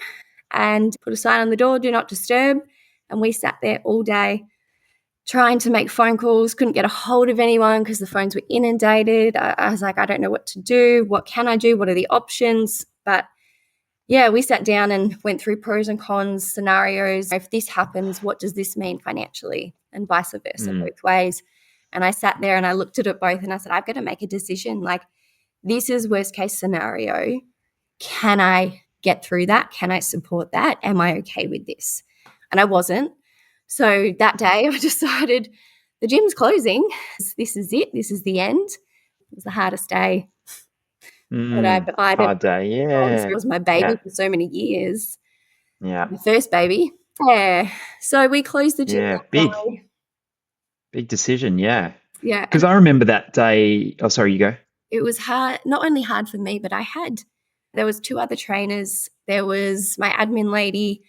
and put a sign on the door, do not disturb. And we sat there all day trying to make phone calls, couldn't get a hold of anyone because the phones were inundated. I was like, I don't know what to do. What can I do? What are the options? But yeah, we sat down and went through pros and cons scenarios. If this happens, what does this mean financially? And vice versa, both ways. And I sat there and I looked at it both and I said, I've got to make a decision. Like, this is worst case scenario. Can I get through that? Can I support that? Am I okay with this? And I wasn't. So that day I decided the gym's closing. This is it. This is the end. It was the hardest day. Hard day, yeah. It was my baby for so many years. Yeah. My first baby. Yeah. So we closed the gym. Yeah, big decision, yeah. Yeah. Because I remember that day. Oh, sorry, you go. It was hard, not only hard for me, but there was 2 other trainers. There was my admin lady.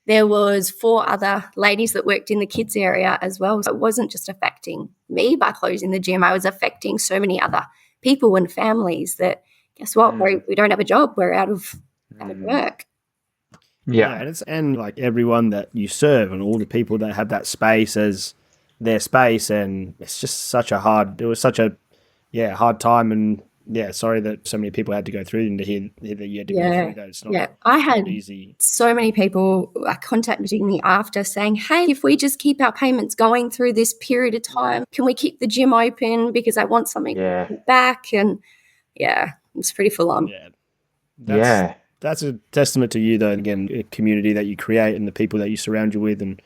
There was 4 other ladies that worked in the kids area as well. So it wasn't just affecting me by closing the gym. I was affecting so many other people and families that, guess what? We don't have a job. We're out of work. Yeah. And like everyone that you serve and all the people that have that space as their space. And it's just hard time. And yeah, sorry that so many people had to go through and to hear that you had to go through that. It's not I had easy. So many people contacting me after saying, hey, if we just keep our payments going through this period of time, can we keep the gym open because I want something back? And yeah, it's pretty full on. Yeah. That's a testament to you, though, again, a community that you create and the people that you surround you with. And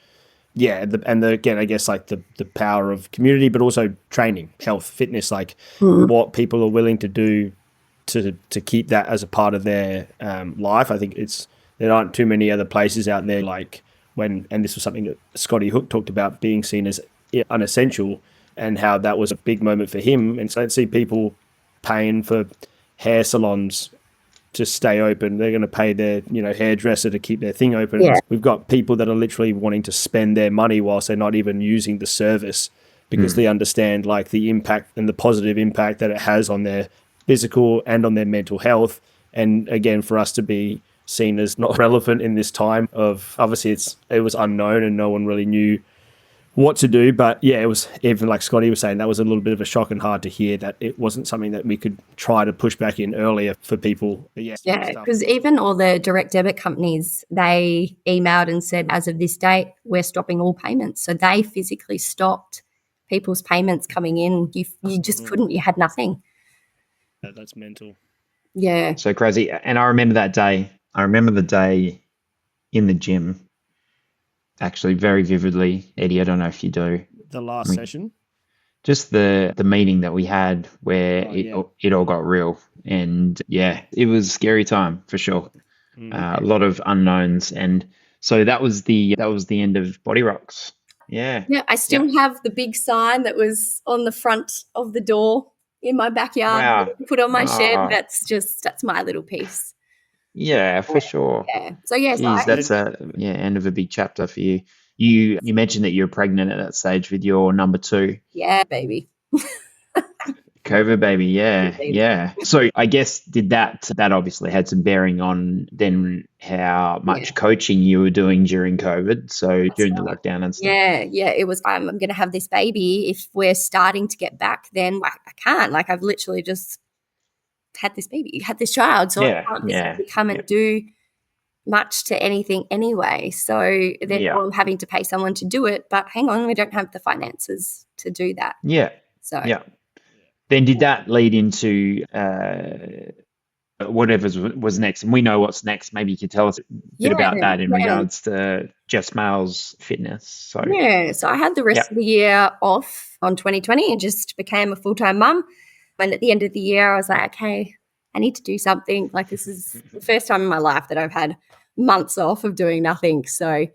again, I guess like the power of community, but also training, health, fitness, like what people are willing to do to keep that as a part of their life. I think there aren't too many other places out there like and this was something that Scotty Hook talked about, being seen as unessential and how that was a big moment for him. And so I see people paying for hair salons to stay open. They're going to pay their hairdresser to keep their thing open. We've got people that are literally wanting to spend their money whilst they're not even using the service because they understand like the impact and the positive impact that it has on their physical and on their mental health. And again, for us to be seen as not relevant in this time of, obviously it was unknown and no one really knew what to do. But yeah, it was, even like Scotty was saying, that was a little bit of a shock and hard to hear that it wasn't something that we could try to push back in earlier for people. But yeah, because even all the direct debit companies, they emailed and said, as of this date, we're stopping all payments. So they physically stopped people's payments coming in. You just couldn't, you had nothing. That's mental. Yeah. So crazy. And I remember that day. I remember the day in the gym actually very vividly. Eddie, I don't know if you do. The last We- session. Just the meeting that we had where it all got real. And yeah, it was a scary time for sure. A lot of unknowns. And so that was the end of Body Rocks. Yeah. Yeah, I still have the big sign that was on the front of the door in my backyard, Wow. put on my shed. Ah. That's my little piece. Yeah, for sure. Yeah. So yes, Geez, that's end of a big chapter for you. You mentioned that you were pregnant at that stage with your number 2. yeah, baby. COVID baby, yeah, Baby. yeah. So I guess that obviously had some bearing on then how much coaching you were doing during COVID. So during the lockdown and stuff. Yeah. It was, I'm going to have this baby. If we're starting to get back, then I can't. Like, I've literally just had this baby, had this child. So I can't physically come and do much to anything anyway. So therefore I'm having to pay someone to do it. But hang on, we don't have the finances to do that. Yeah. So Yeah. Then did that lead into whatever was next? And we know what's next. Maybe you could tell us a bit about that in regards to Jess Males Fitness. So so I had the rest of the year off on 2020 and just became a full-time mum. And at the end of the year, I was like, okay, I need to do something. Like, this is the first time in my life that I've had months off of doing nothing. So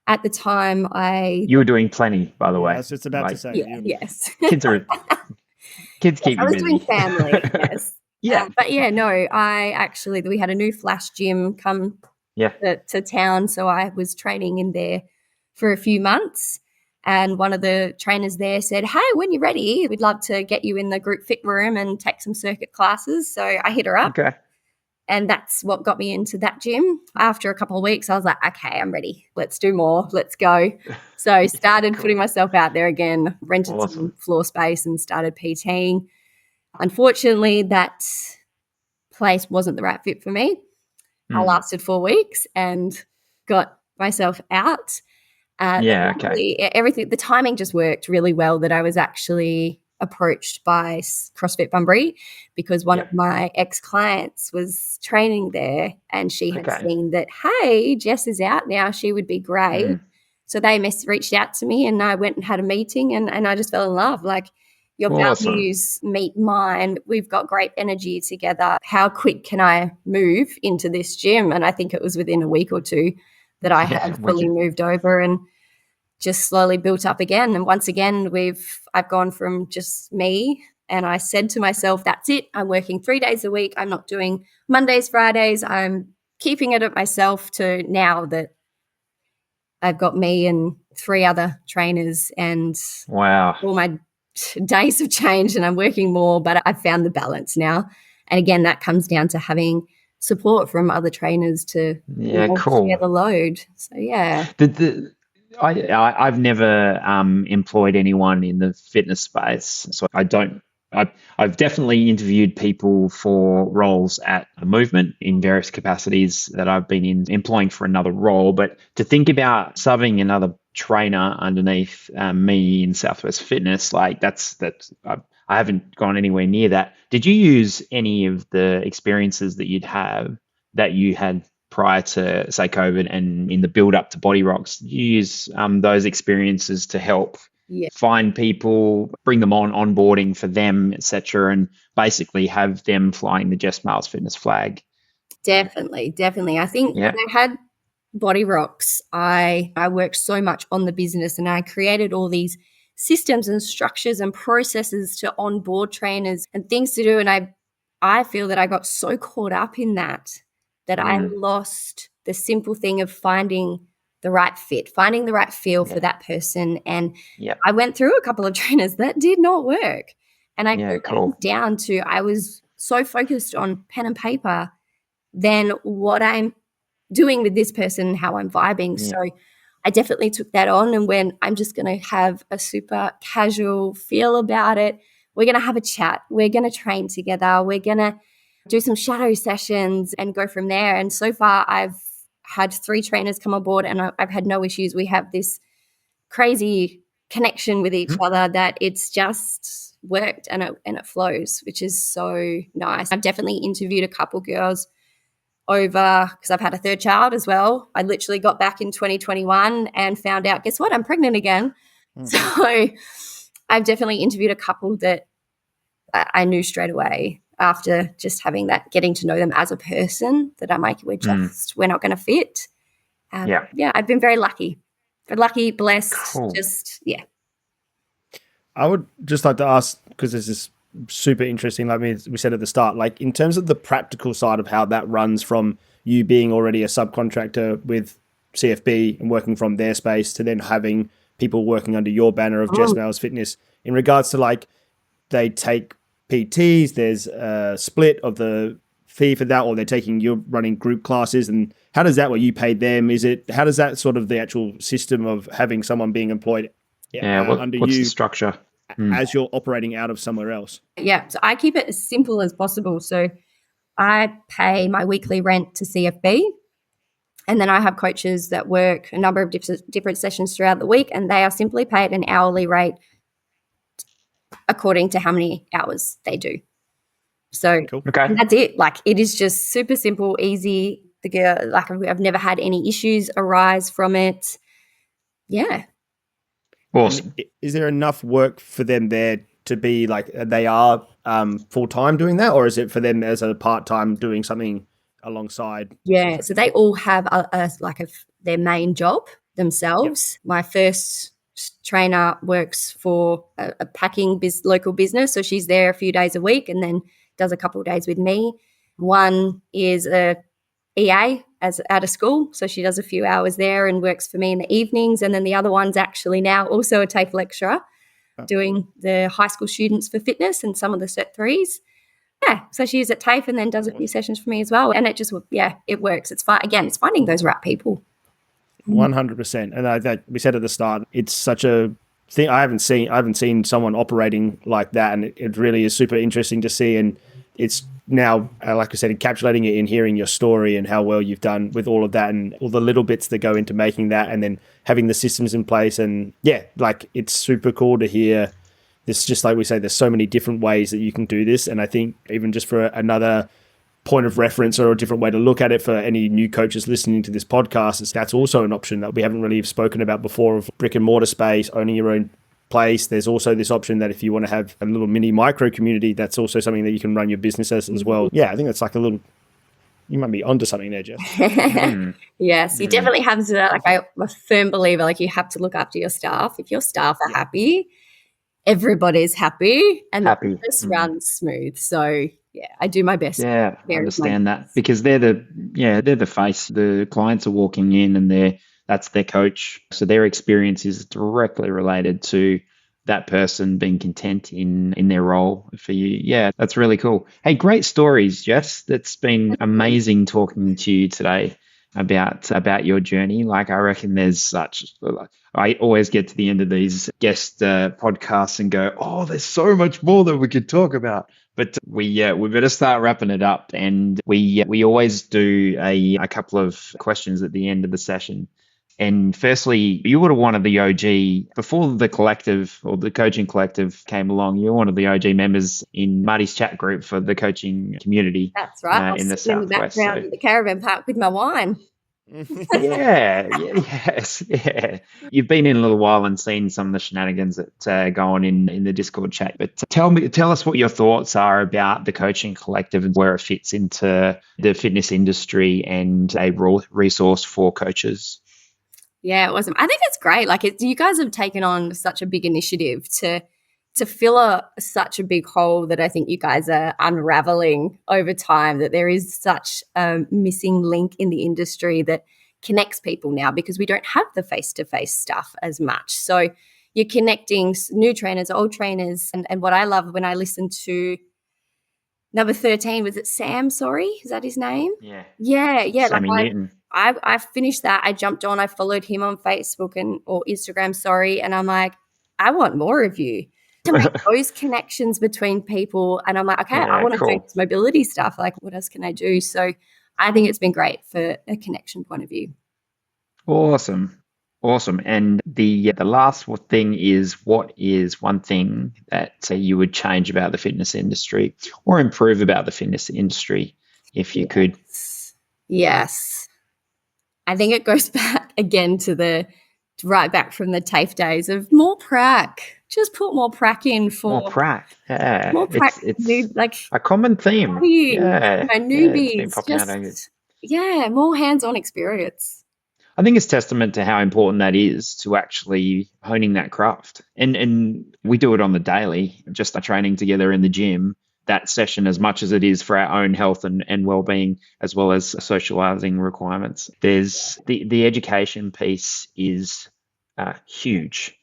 at the time, you were doing plenty, by the way. I was just about to say. Yes. Kids keep you busy. I was doing family, yes. But we had a new flash gym come to town. So I was training in there for a few months. And one of the trainers there said, hey, when you're ready, we'd love to get you in the group fit room and take some circuit classes. So I hit her up. Okay. And that's what got me into that gym. After a couple of weeks, I was like, okay, I'm ready. Let's do more. Let's go. So I started putting myself out there again, rented some floor space and started PTing. Unfortunately, that place wasn't the right fit for me. I lasted 4 weeks and got myself out. Everything, the timing just worked really well that I was actually approached by CrossFit Bunbury because one of my ex-clients was training there and she had seen that, hey, Jess is out now. She would be great. So they reached out to me and I went and had a meeting and I just fell in love. Like, your values meet mine. We've got great energy together. How quick can I move into this gym? And I think it was within a week or two that I had fully moved over and just slowly built up again. And once again, I've gone from just me and I said to myself, that's it. I'm working 3 days a week. I'm not doing Mondays, Fridays. I'm keeping it at myself to now that I've got me and 3 other trainers and all my days have changed and I'm working more, but I've found the balance now. And again, that comes down to having support from other trainers to share the load. So I've never employed anyone in the fitness space, so I don't. I've definitely interviewed people for roles at a movement in various capacities that I've been employing for another role. But to think about subbing another trainer underneath me in Southwest Fitness, like that's I haven't gone anywhere near that. Did you use any of the experiences that you had prior to, say, COVID and in the build up to Body Rocks? Did you use those experiences to help find people, bring them on onboarding for them, etc., and basically have them flying the Jess Males Fitness flag? Definitely. I think when I had Body Rocks, I worked so much on the business and I created all these systems and structures and processes to onboard trainers and things to do. And I feel that I got so caught up in that I lost the simple thing of finding the right fit, finding the right feel for that person. And I went through a couple of trainers that did not work. And I got down to, I was so focused on pen and paper than what I'm doing with this person and how I'm vibing. So I definitely took that on. And when I'm just going to have a super casual feel about it, we're going to have a chat. We're going to train together. We're going to do some shadow sessions and go from there. And so far I've had 3 trainers come on board and I've had no issues. We have this crazy connection with each other that it's just worked and it flows, which is so nice. I've definitely interviewed a couple girls over because I've had a third child as well. I literally got back in 2021 and found out, guess what? I'm pregnant again. So I've definitely interviewed a couple that I knew straight away after just having that, getting to know them as a person, that I'm like, we're not going to fit. I've been very lucky, blessed. Cool. I would just like to ask, because this is super interesting, like we said at the start, like in terms of the practical side of how that runs from you being already a subcontractor with CFB and working from their space to then having people working under your banner of Jess Males Fitness, in regards to like they take PTs, there's a split of the fee for that, or you're running group classes, and how does that work? You pay them? How does that sort of the actual system of having someone being employed under what's you the structure as you're operating out of somewhere else? Yeah, so I keep it as simple as possible. So I pay my weekly rent to CFB, and then I have coaches that work a number of different sessions throughout the week, and they are simply paid an hourly rate according to how many hours they do. So Cool. And that's it. Like, it is just super simple, easy. The girl, like, I've never had any issues arise from it. Yeah. Awesome. And is there enough work for them there to be like they are full-time doing that, or is it for them as a part-time doing something alongside? Yeah. So they all have their main job themselves. Yep. My first trainer works for a packing local business. So she's there a few days a week and then does a couple of days with me. One is a EA out of school. So she does a few hours there and works for me in the evenings. And then the other one's actually now also a TAFE lecturer doing the high school students for fitness and some of the Cert 3s. Yeah. So she's at TAFE and then does a few sessions for me as well. And it just, it works. It's fine. Again, it's finding those right people. 100%. And we said at the start, it's such a thing. I haven't seen someone operating like that. And it really is super interesting to see. And it's now, like I said, encapsulating it in hearing your story and how well you've done with all of that and all the little bits that go into making that, and then having the systems in place. And it's super cool to hear this. Just like we say, there's so many different ways that you can do this. And I think even just for another point of reference or a different way to look at it for any new coaches listening to this podcast, that's also an option that we haven't really spoken about before, of brick and mortar space, owning your own place. There's also this option that if you want to have a little mini micro community, that's also something that you can run your business as well. Yeah, I think that's like you might be onto something there, Jess. Yes, you definitely have to, like, I'm a firm believer, like, you have to look after your staff. If your staff are happy, everybody's happy and it just runs smooth. So I do my best. Yeah, I understand that, because they're the face. The clients are walking in and that's their coach. So their experience is directly related to that person being content in their role for you. Yeah, that's really cool. Hey, great stories, Jess. That's been amazing talking to you today about your journey. Like, I reckon I always get to the end of these guest podcasts and go, oh, there's so much more that we could talk about. But we better start wrapping it up. And we always do a couple of questions at the end of the session. And firstly, you were one of the OG, before the collective or the coaching collective came along, you were one of the OG members in Marty's chat group for the coaching community. That's right. In the Southwest. In the background in the caravan park with my wine. Yes. You've been in a little while and seen some of the shenanigans that go on in the Discord chat. But tell us what your thoughts are about the coaching collective and where it fits into the fitness industry and a resource for coaches. Yeah, awesome. I think it's great. Like, you guys have taken on such a big initiative to fill such a big hole that I think you guys are unraveling over time, that there is such a missing link in the industry that connects people now, because we don't have the face-to-face stuff as much. So you're connecting new trainers, old trainers. And what I love when I listen to number 13, was it Sam? Sorry, is that his name? Yeah. Sammy Newton. I finished that. I jumped on. I followed him on Facebook or Instagram. And I'm like, I want more of you to make those connections between people. And I'm like, okay, I want to do this mobility stuff. Like, what else can I do? So I think it's been great for a connection point of view. Awesome. Awesome. And the last thing is, what is one thing that you would change about the fitness industry or improve about the fitness industry if you could? Yes. I think it goes back again to right back from the TAFE days of more prac. Just put more prac in for More prac. Yeah. more prac. It's Like a common theme. Yeah. Yeah, it's been newbies, popping out over years. more hands-on experience. I think it's testament to how important that is to actually honing that craft. And we do it on the daily, just training together in the gym, that session, as much as it is for our own health and well-being, as well as socializing requirements. There's the education piece is huge,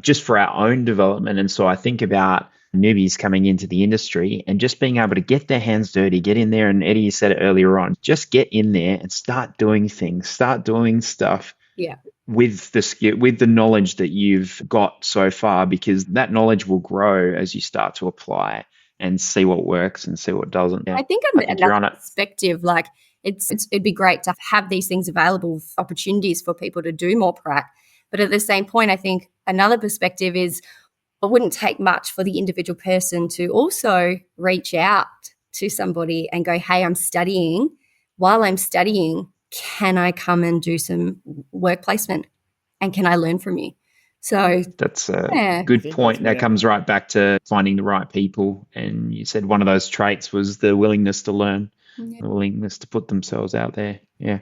just for our own development. And so I think about newbies coming into the industry and just being able to get their hands dirty, get in there. And Eddie, you said it earlier on, just get in there and start doing things, start doing stuff. Yeah. With the skill, with the knowledge that you've got so far, because that knowledge will grow as you start to apply and see what works and see what doesn't. Yeah. I think another perspective, like it'd be great to have these things available, opportunities for people to do more prac. But at the same point, I think another perspective is it wouldn't take much for the individual person to also reach out to somebody and go, hey, I'm studying. While I'm studying, can I come and do some work placement? And can I learn from you? So that's a good point. That comes right back to finding the right people. And you said one of those traits was the willingness to learn, the willingness to put themselves out there. Yeah.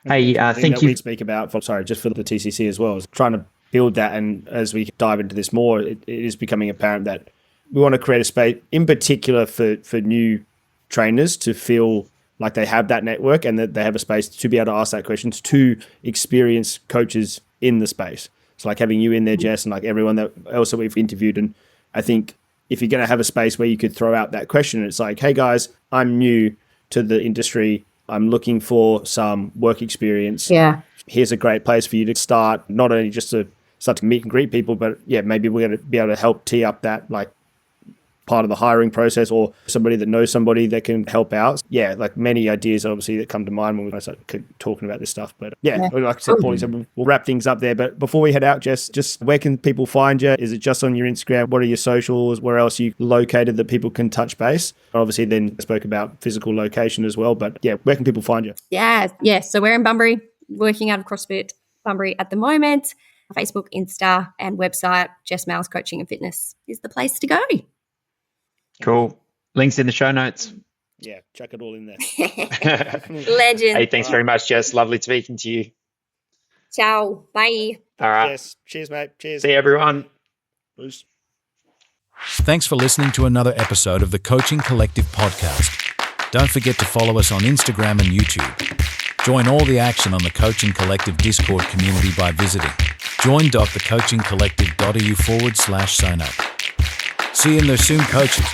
Hey, thank you. We speak about, just for the TCC as well, is trying to build that. And as we dive into this more, it is becoming apparent that we want to create a space, in particular for new trainers, to feel like they have that network and that they have a space to be able to ask that questions to experienced coaches in the space. So like having you in there, Jess, and like everyone else that we've interviewed. And I think if you're going to have a space where you could throw out that question, it's like, hey guys, I'm new to the industry. I'm looking for some work experience. Yeah. Here's a great place for you to start, not only just to start to meet and greet people, but yeah, maybe we're going to be able to help tee up that like part of the hiring process, or somebody that knows somebody that can help out. Yeah, like many ideas obviously that come to mind when we start talking about this stuff. But yeah, like I said, Paulie said, we'll wrap things up there. But before we head out, Jess, just where can people find you? Is it just on your Instagram? What are your socials? Where else are you located that people can touch base? Obviously then spoke about physical location as well, but yeah, where can people find you? Yeah. So we're in Bunbury, working out of CrossFit Bunbury at the moment. Facebook, Insta, and website, Jess Males Coaching and Fitness is the place to go. Cool. Links in the show notes. Yeah, chuck it all in there. Legend. Hey, thanks very much, Jess. Lovely speaking to you. Ciao. Bye. All right. Yes. Cheers, mate. Cheers. See you, everyone. Peace. Thanks for listening to another episode of the Coaching Collective podcast. Don't forget to follow us on Instagram and YouTube. Join all the action on the Coaching Collective Discord community by visiting join.thecoachingcollective.eu/sign up. See you in there soon, coaches.